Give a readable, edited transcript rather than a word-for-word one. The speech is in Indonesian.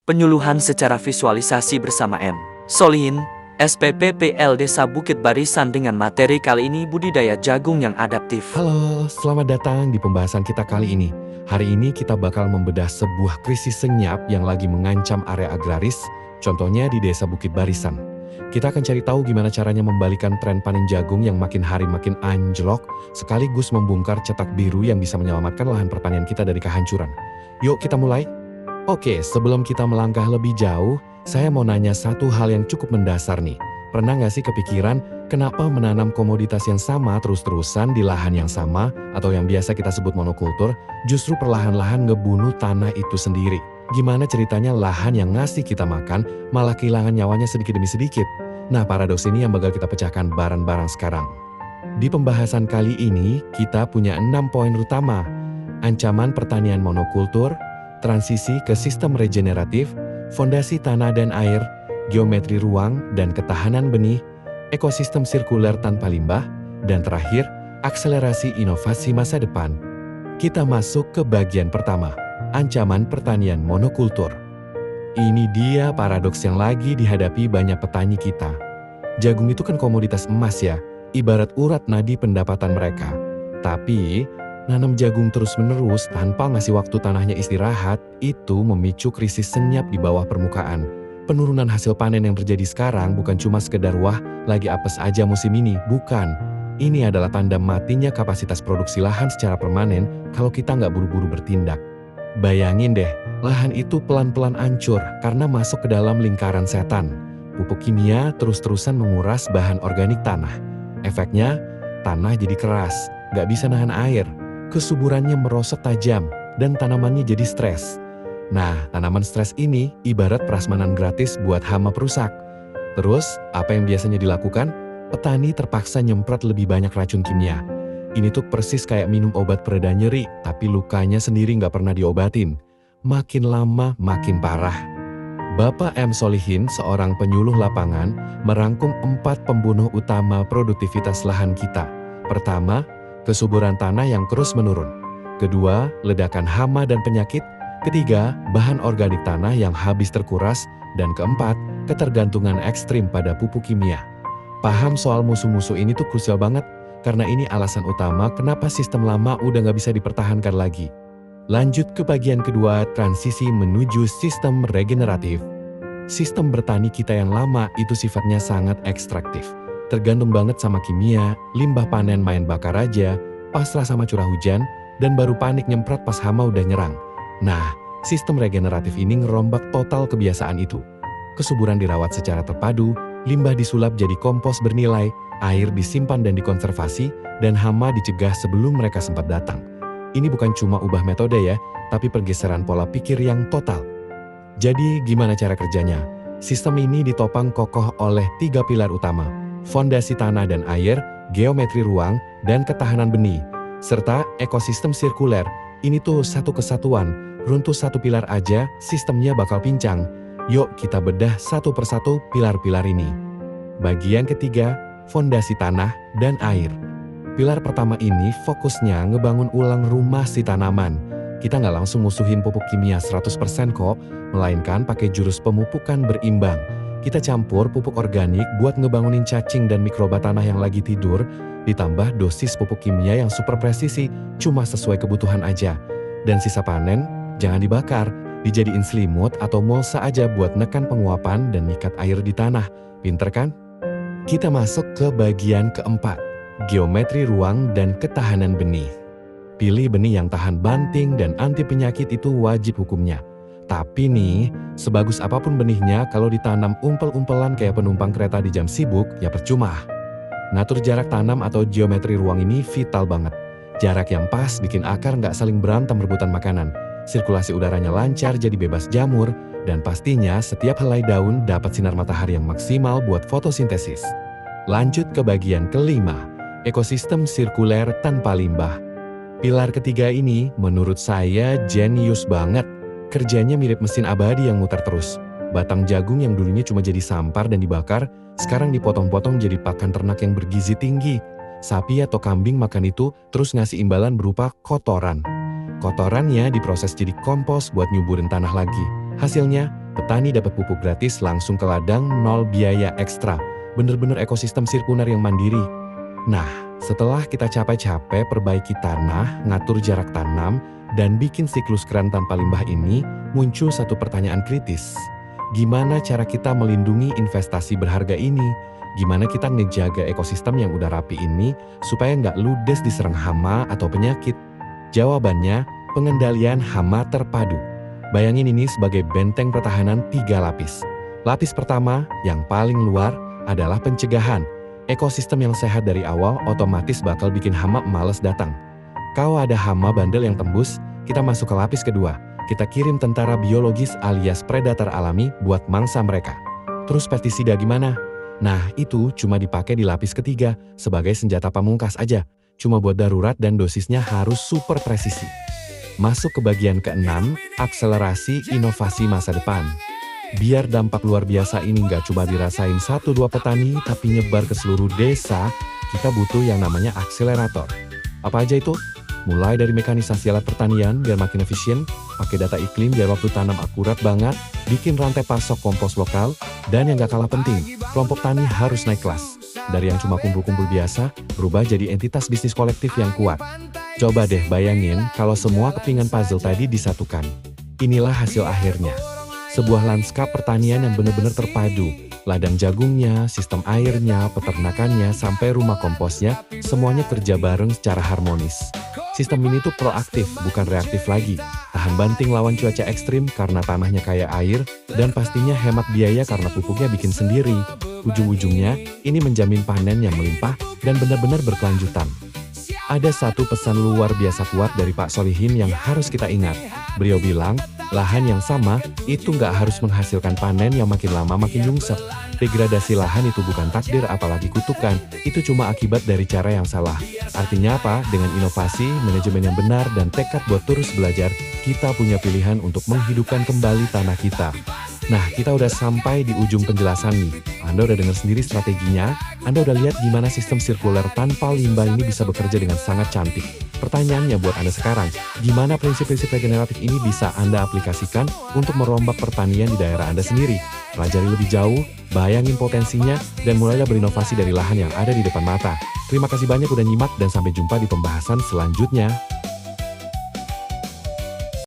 Penyuluhan secara visualisasi bersama M. Solihin, SPPPL Desa Bukit Barisan dengan materi kali ini budidaya jagung yang adaptif. Halo, selamat datang di pembahasan kita kali ini. Hari ini kita bakal membedah sebuah krisis senyap yang lagi mengancam area agraris, contohnya di Desa Bukit Barisan. Kita akan cari tahu gimana caranya membalikan tren panen jagung yang makin hari makin anjlok, sekaligus membongkar cetak biru yang bisa menyelamatkan lahan pertanian kita dari kehancuran. Yuk kita mulai. Oke, sebelum kita melangkah lebih jauh, saya mau nanya satu hal yang cukup mendasar nih. Pernah nggak sih kepikiran kenapa menanam komoditas yang sama terus-terusan di lahan yang sama atau yang biasa kita sebut monokultur justru perlahan-lahan ngebunuh tanah itu sendiri? Gimana ceritanya lahan yang ngasih kita makan malah kehilangan nyawanya sedikit demi sedikit? Nah, paradoks ini yang bakal kita pecahkan bareng-bareng sekarang. Di pembahasan kali ini kita punya 6 poin utama. Ancaman pertanian monokultur, transisi ke sistem regeneratif, fondasi tanah dan air, geometri ruang dan ketahanan benih, ekosistem sirkuler tanpa limbah, dan terakhir, akselerasi inovasi masa depan. Kita masuk ke bagian pertama, ancaman pertanian monokultur. Ini dia paradoks yang lagi dihadapi banyak petani kita. Jagung itu kan komoditas emas ya, ibarat urat nadi pendapatan mereka. Tapi, nanam jagung terus-menerus tanpa ngasih waktu tanahnya istirahat, itu memicu krisis senyap di bawah permukaan. Penurunan hasil panen yang terjadi sekarang bukan cuma sekedar wah, lagi apes aja musim ini, bukan. Ini adalah tanda matinya kapasitas produksi lahan secara permanen kalau kita nggak buru-buru bertindak. Bayangin deh, lahan itu pelan-pelan hancur karena masuk ke dalam lingkaran setan. Pupuk kimia terus-terusan menguras bahan organik tanah. Efeknya, tanah jadi keras, nggak bisa nahan air. Kesuburannya merosot tajam, dan tanamannya jadi stres. Nah, tanaman stres ini ibarat prasmanan gratis buat hama perusak. Terus, apa yang biasanya dilakukan? Petani terpaksa nyemprot lebih banyak racun kimia. Ini tuh persis kayak minum obat pereda nyeri, tapi lukanya sendiri nggak pernah diobatin. Makin lama, makin parah. Bapak M. Solihin, seorang penyuluh lapangan, merangkum 4 pembunuh utama produktivitas lahan kita. Pertama, kesuburan tanah yang terus menurun. Kedua, ledakan hama dan penyakit. Ketiga, bahan organik tanah yang habis terkuras. Dan keempat, ketergantungan ekstrim pada pupuk kimia. Paham soal musuh-musuh ini tuh krusial banget, karena ini alasan utama kenapa sistem lama udah nggak bisa dipertahankan lagi. Lanjut ke bagian kedua, transisi menuju sistem regeneratif. Sistem bertani kita yang lama itu sifatnya sangat ekstraktif. Tergantung banget sama kimia, limbah panen main bakar aja, pasrah sama curah hujan, dan baru panik nyemprot pas hama udah nyerang. Nah, sistem regeneratif ini ngerombak total kebiasaan itu. Kesuburan dirawat secara terpadu, limbah disulap jadi kompos bernilai, air disimpan dan dikonservasi, dan hama dicegah sebelum mereka sempat datang. Ini bukan cuma ubah metode ya, tapi pergeseran pola pikir yang total. Jadi gimana cara kerjanya? Sistem ini ditopang kokoh oleh 3 pilar utama. Fondasi tanah dan air, geometri ruang, dan ketahanan benih, serta ekosistem sirkuler. Ini tuh satu kesatuan, runtuh satu pilar aja, sistemnya bakal pincang. Yuk kita bedah satu persatu pilar-pilar ini. Bagian ketiga, fondasi tanah dan air. Pilar pertama ini fokusnya ngebangun ulang rumah si tanaman. Kita nggak langsung musuhin pupuk kimia 100% kok, melainkan pakai jurus pemupukan berimbang. Kita campur pupuk organik buat ngebangunin cacing dan mikroba tanah yang lagi tidur, ditambah dosis pupuk kimia yang super presisi, cuma sesuai kebutuhan aja. Dan sisa panen, jangan dibakar, dijadiin selimut atau mulsa aja buat nekan penguapan dan ngikat air di tanah. Pinter kan? Kita masuk ke bagian keempat, geometri ruang dan ketahanan benih. Pilih benih yang tahan banting dan anti penyakit itu wajib hukumnya. Tapi nih, sebagus apapun benihnya kalau ditanam umpel-umpelan kayak penumpang kereta di jam sibuk, ya percuma. Ngatur jarak tanam atau geometri ruang ini vital banget. Jarak yang pas bikin akar nggak saling berantem rebutan makanan. Sirkulasi udaranya lancar jadi bebas jamur, dan pastinya setiap helai daun dapat sinar matahari yang maksimal buat fotosintesis. Lanjut ke bagian kelima, ekosistem sirkuler tanpa limbah. Pilar ketiga ini menurut saya jenius banget. Kerjanya mirip mesin abadi yang muter terus. Batang jagung yang dulunya cuma jadi sampar dan dibakar, sekarang dipotong-potong jadi pakan ternak yang bergizi tinggi. Sapi atau kambing makan itu terus ngasih imbalan berupa kotoran. Kotorannya diproses jadi kompos buat nyuburin tanah lagi. Hasilnya, Petani dapat pupuk gratis langsung ke ladang, nol biaya ekstra. Bener-bener ekosistem sirkular yang mandiri. Nah, setelah kita capek-capek perbaiki tanah, ngatur jarak tanam, dan bikin siklus keran tanpa limbah ini, muncul satu pertanyaan kritis. Gimana cara kita melindungi investasi berharga ini? Gimana kita ngejaga ekosistem yang udah rapi ini supaya nggak ludes diserang hama atau penyakit? Jawabannya, pengendalian hama terpadu. Bayangin ini sebagai benteng pertahanan 3 lapis. Lapis pertama, yang paling luar, adalah pencegahan. Ekosistem yang sehat dari awal otomatis bakal bikin hama males datang. Kalau ada hama bandel yang tembus, kita masuk ke lapis kedua. Kita kirim tentara biologis alias predator alami buat mangsa mereka. Terus pestisida gimana? Nah, itu cuma dipakai di lapis ketiga sebagai senjata pamungkas aja. Cuma buat darurat dan dosisnya harus super presisi. Masuk ke bagian ke-6, akselerasi inovasi masa depan. Biar dampak luar biasa ini nggak cuma dirasain 1-2 petani tapi nyebar ke seluruh desa, kita butuh yang namanya akselerator. Apa aja itu? Mulai dari mekanisasi alat pertanian biar makin efisien, pakai data iklim biar waktu tanam akurat banget, bikin rantai pasok kompos lokal, dan yang gak kalah penting, kelompok tani harus naik kelas. Dari yang cuma kumpul-kumpul biasa, berubah jadi entitas bisnis kolektif yang kuat. Coba deh bayangin kalau semua kepingan puzzle tadi disatukan. Inilah hasil akhirnya. Sebuah lanskap pertanian yang benar-benar terpadu. Ladang jagungnya, sistem airnya, peternakannya, sampai rumah komposnya, semuanya kerja bareng secara harmonis. Sistem ini tuh proaktif, bukan reaktif lagi. Tahan banting lawan cuaca ekstrim karena tanahnya kaya air, dan pastinya hemat biaya karena pupuknya bikin sendiri. Ujung-ujungnya, ini menjamin panen yang melimpah dan benar-benar berkelanjutan. Ada satu pesan luar biasa kuat dari Pak Solihin yang harus kita ingat. Beliau bilang, lahan yang sama itu nggak harus menghasilkan panen yang makin lama makin nyungsep. Degradasi lahan itu bukan takdir apalagi kutukan, itu cuma akibat dari cara yang salah. Artinya apa? Dengan inovasi, manajemen yang benar, dan tekad buat terus belajar, kita punya pilihan untuk menghidupkan kembali tanah kita. Nah, kita udah sampai di ujung penjelasan nih. Anda udah dengar sendiri strateginya, Anda udah lihat gimana sistem sirkuler tanpa limbah ini bisa bekerja dengan sangat cantik. Pertanyaannya buat Anda sekarang, gimana prinsip-prinsip regeneratif ini bisa Anda aplikasikan untuk merombak pertanian di daerah Anda sendiri? Pelajari lebih jauh, bayangin potensinya, dan mulailah berinovasi dari lahan yang ada di depan mata. Terima kasih banyak udah nyimak dan sampai jumpa di pembahasan selanjutnya.